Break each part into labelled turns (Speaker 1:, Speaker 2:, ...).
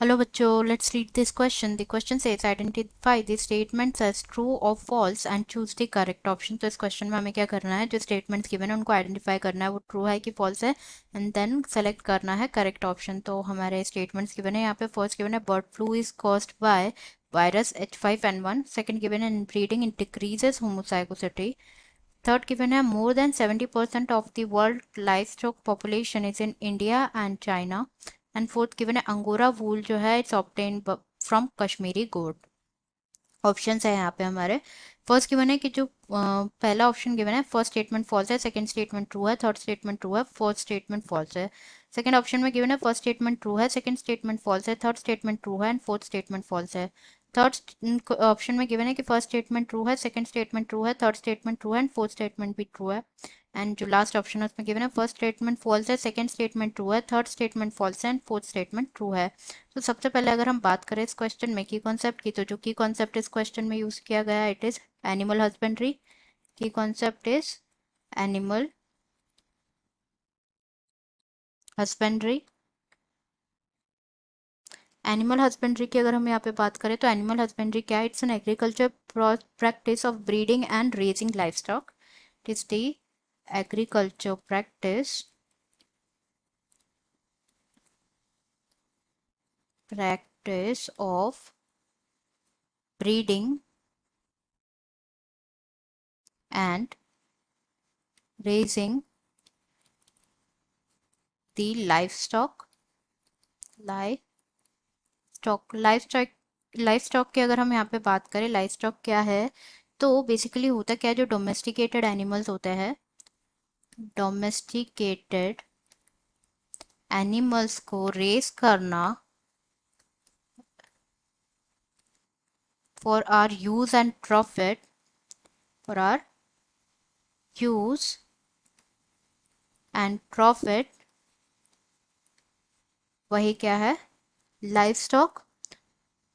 Speaker 1: Hello बच्चों, let's read this question. The question says identify the statements as true or false and choose the correct option. तो इस question में हमें क्या करना है, जो स्टेटमेंट्स गिवन है उनको आइडेंटिफाई करना है, वो ट्रू है कि फॉल्स है, एंड देन सेलेक्ट करना है करेक्ट ऑप्शन. तो हमारे स्टेटमेंट्स गिवन है, यहाँ पे फर्स्ट गिवन है bird flu is caused by virus H5N1. Second given है inbreeding it decreases homozygosity. Third given है more than 70% of the world livestock population is in India and China. And fourth given है angora wool जो है it's obtained from Kashmiri goat. Options है यहाँ पे हमारे. First given है कि जो पहला ऑप्शन गिवन है फर्स्ट स्टेटमेंट फॉल्स है, सेकंड स्टेटमेंट ट्रू है, थर्ड स्टेटमेंट ट्रू है, फोर्थ स्टेटमेंट फॉल्स है. सेकंड ऑप्शन में गिवन है फर्स्ट स्टेटमेंट ट्रू है, सेकंड स्टेटमेंट फॉल्स है, थर्ड स्टेटमेंट ट्रू है एंड फोर्थ स्टेटमेंट फॉल्स है. थर्ड ऑप्शन में गिवन है कि फर्स्ट स्टेटमेंट ट्रू है, सेकंड स्टेटमेंट ट्रू है, थर्ड स्टेटमेंट ट्रू है एंड फोर्थ स्टेटमेंट भी ट्रू है. एंड जो लास्ट ऑप्शन है उसमें गिवन है फर्स्ट स्टेटमेंट फॉल्स है, सेकंड स्टेटमेंट ट्रू है, थर्ड स्टेटमेंट फॉल्स है एंड फोर्थ स्टेटमेंट ट्रू है. तो सबसे पहले अगर हम बात करें इस क्वेश्चन में की कॉन्सेप्ट की, तो जो की कॉन्सेप्ट इस क्वेश्चन में यूज किया गया है इट इज एनिमल हस्बेंड्री. की concept is animal husbandry. Animal husbandry की अगर हम यहाँ पे बात करें तो एनिमल हस्बेंड्री क्या है, it's an agriculture practice of breeding and raising life stock. It is the agriculture practice of breeding and raising the life stock की अगर हम यहाँ पे बात करें लाइफ स्टॉक क्या है, तो बेसिकली होता क्या है, जो डोमेस्टिकेटेड एनिमल्स होते हैं, डोमेस्टिकेटेड एनिमल्स को रेस करना for our use and profit, for our use and profit, वही क्या है, लाइफ स्टॉक.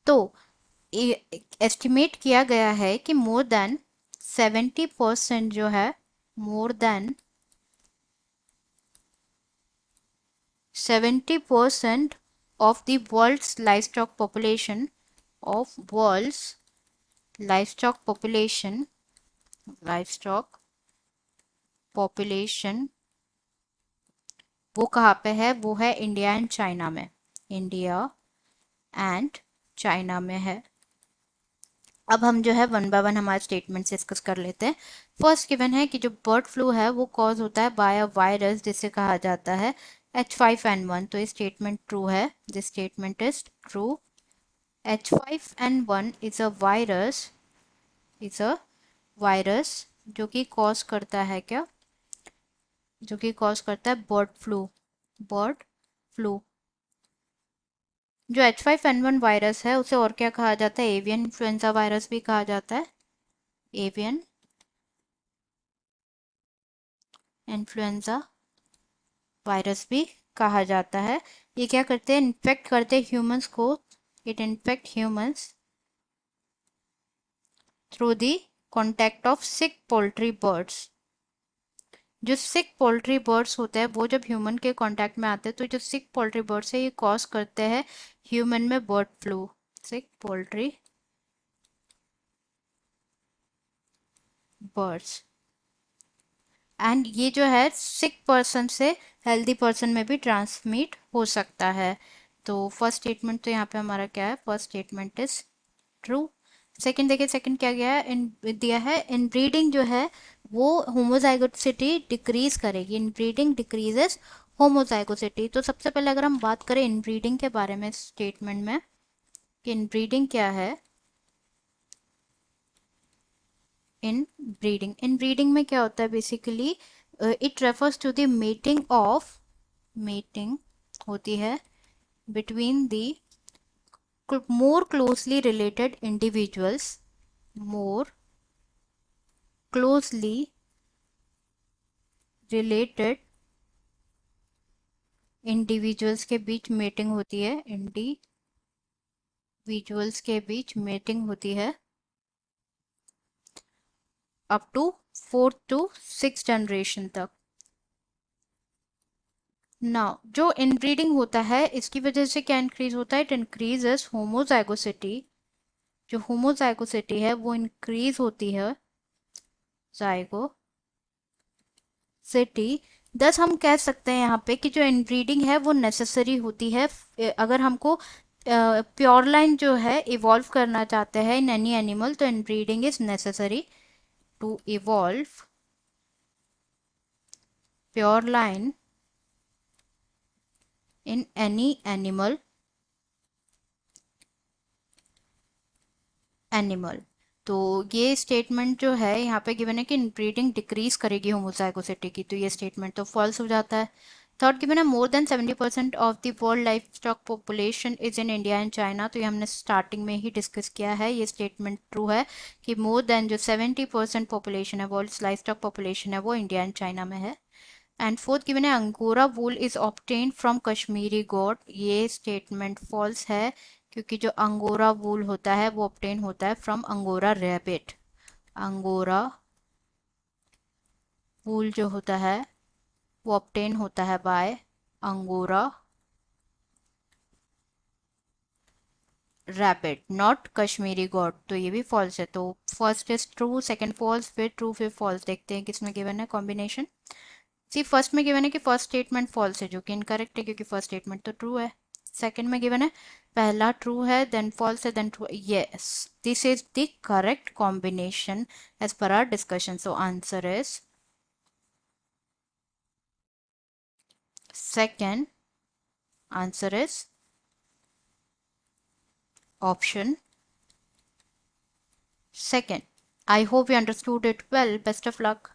Speaker 1: तो एस्टिमेट किया गया है कि मोर देन 70% जो है, more than 70% of the world's livestock population, of world's livestock population वो कहाँ पे है, वो है इंडिया एंड चाइना में. इंडिया एंड चाइना में है. अब हम जो है वन बाय वन हमारे स्टेटमेंट डिस्कस कर लेते हैं. फर्स्ट गिवन है कि जो बर्ड फ्लू है वो कॉज होता है बाय अ वायरस जिसे कहा जाता है H5N1. तो ये स्टेटमेंट ट्रू है, this statement is true. H5N1 is a virus जो कि कॉज करता है क्या, जो कि कॉज करता है बर्ड फ्लू. जो H5N1 वायरस है उसे और क्या कहा जाता है, एवियन इन्फ्लुएंजा वायरस भी कहा जाता है, एवियन इन्फ्लुएंजा वायरस भी कहा जाता है. ये क्या करते हैं, इन्फेक्ट करते हैं ह्यूमंस को. It infect humans through the contact of sick poultry birds. जो सिक पोल्ट्री बर्ड्स होते हैं वो जब ह्यूमन के कांटेक्ट में आते हैं, तो जो सिक पोल्ट्री बर्ड्स है ये कॉज करते हैं ह्यूमन में bird flu. Sick poultry birds. And ये जो है सिक पर्सन से हेल्दी पर्सन में भी ट्रांसमिट हो सकता है. तो फर्स्ट स्टेटमेंट तो यहाँ पे हमारा क्या है, first statement is true. Second देखिए, सेकंड क्या गया है, इन दिया है इन ब्रीडिंग जो है वो होमोजाइगोसिटी डिक्रीज करेगी. इन ब्रीडिंग डिक्रीजेस होमोजाइगोसिटी. तो सबसे पहले अगर हम बात करें इन ब्रीडिंग के बारे में स्टेटमेंट में कि इन ब्रीडिंग क्या है, इन ब्रीडिंग में क्या होता है basically, it refers to the meeting होती है between the more closely related individuals, more closely related individuals के बीच मीटिंग होती है, इंडिविजुअल्स के बीच मीटिंग होती है अप टू 4 to 6 जनरेशन तक. नाउ जो इनब्रीडिंग होता है इसकी वजह से क्या इंक्रीज होता है, इट इंक्रीजेस होमोजाइगोसिटी। जो होमोजाइगोसिटी है वो इंक्रीज होती है, जाइगोसिटी। दस हम कह सकते हैं यहाँ पे कि जो इनब्रीडिंग है वो नेसेसरी होती है। अगर हमको प्योर लाइन जो है इवॉल्व करना चाहते हैं इन एनी एनिमल, तो inbreeding is necessary to evolve pure line in any animal. तो ये स्टेटमेंट जो है यहाँ पे गिवन है कि इनब्रीडिंग डिक्रीज करेगी होमोजाइगोसिटी की, तो ये स्टेटमेंट तो फॉल्स हो जाता है। थर्ड गिवन है more than 70% of the world life stock population is in India and China. तो ये हमने स्टार्टिंग में ही डिस्कस किया है, ये स्टेटमेंट ट्रू है कि मोर देन जो 70% पॉपुलेशन है, वर्ल्ड लाइफ स्टॉक पॉपुलेशन है, वो इंडिया एंड चाइना में है। एंड फोर्थ गिवन है angora wool is obtained from Kashmiri goat. ये स्टेटमेंट फॉल्स है क्योंकि जो अंगोरा वूल होता है वो ऑब्टेन होता है from angora rabbit. Angora wool जो होता है वो ऑब्टेन होता है by angora rabbit, not Kashmiri goat. तो ये भी फॉल्स है। तो first is true, second false, फिर ट्रू, फिर फॉल्स। देखते हैं किसमें गिवन है कॉम्बिनेशन। सी फर्स्ट में गिवन है कि फर्स्ट स्टेटमेंट फॉल्स है, जो कि इनकरेक्ट है क्योंकि फर्स्ट स्टेटमेंट तो ट्रू है। सेकंड में गिवन है पहला ट्रू है, देन फॉल्स है, then true. Yes, this is the correct combination as per our discussion. So answer is second, answer is option second. I hope you understood it well. Best of luck.